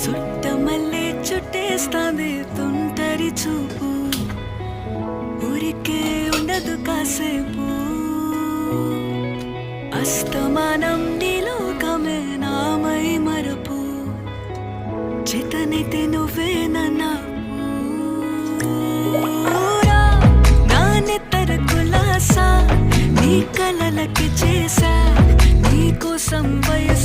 చుట్టమల్లే చుట్టేస్తాంది తుంటరి చూపు, ఊరికే ఉండదు కాసేపు. అస్తమానం నీలోకమే నామై మరపు, చేతనైతే నువ్వే నన్నూరా. నాన్నెత్తర కులాసా నీ కలలకి చేశా, నీ కోసం వయసు